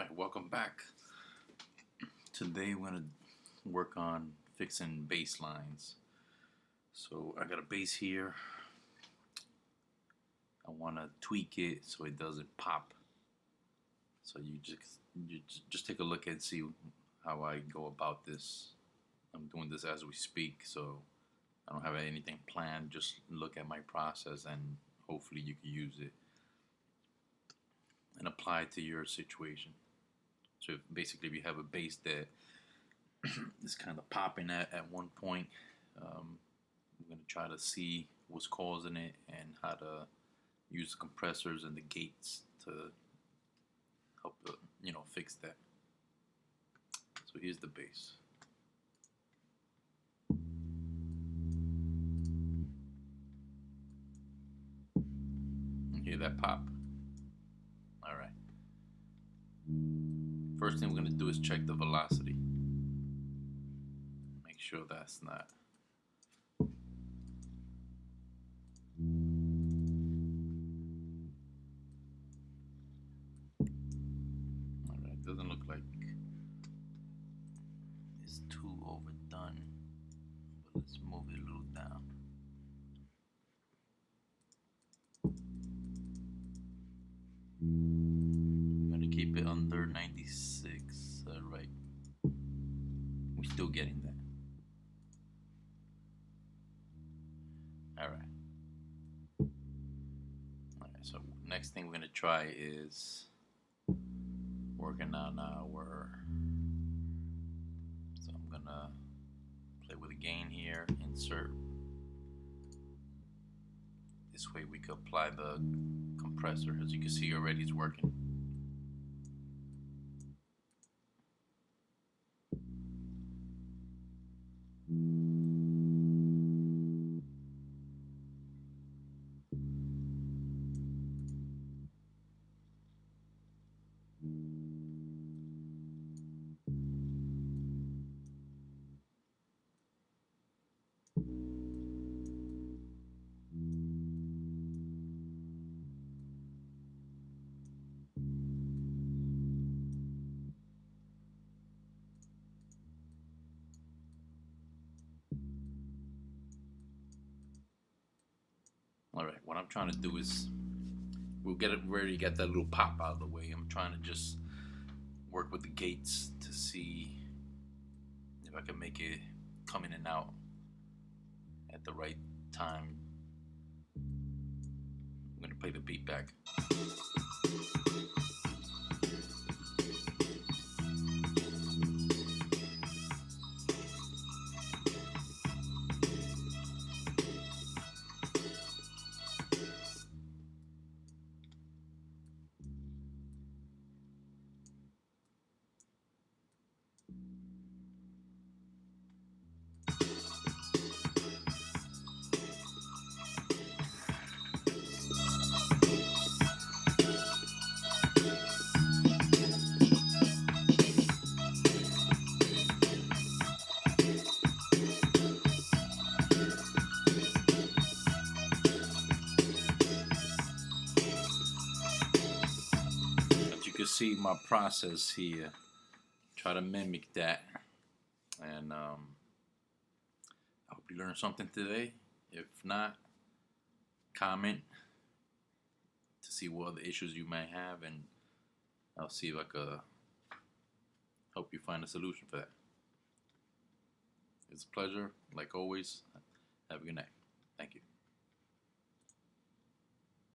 Alright, welcome back. Today we're going to work on fixing bass lines. So I got a bass here. I want to tweak it so it doesn't pop. So you just take a look and see how I go about this. I'm doing this as we speak, so I don't have anything planned. Just look at my process and hopefully you can use it and apply it to your situation. So basically, if you have a bass that is kind of popping at one point, I'm going to try to see what's causing it and how to use the compressors and the gates to help fix that. So here's the bass. You hear that pop? All right. First thing we're going to do is check the velocity. Make sure that's not. Alright, doesn't look like it's too overdone, but let's move it a little down. I'm going to keep it under 96. Alright. We're still getting that. Alright. Alright, so next thing we're going to try is working on our. So I'm going to play with the gain here, insert. This way we could apply the compressor. As you can see already, it's working. Alright, what I'm trying to do is, we'll get it ready to get that little pop out of the way. I'm trying to just work with the gates to see if I can make it come in and out at the right time. I'm going to play the beat back. You see my process here. Try to mimic that, and I hope you learned something today. If not, comment to see what other issues you may have, and I'll see if I could help you find a solution for that. It's a pleasure, like always. Have a good night.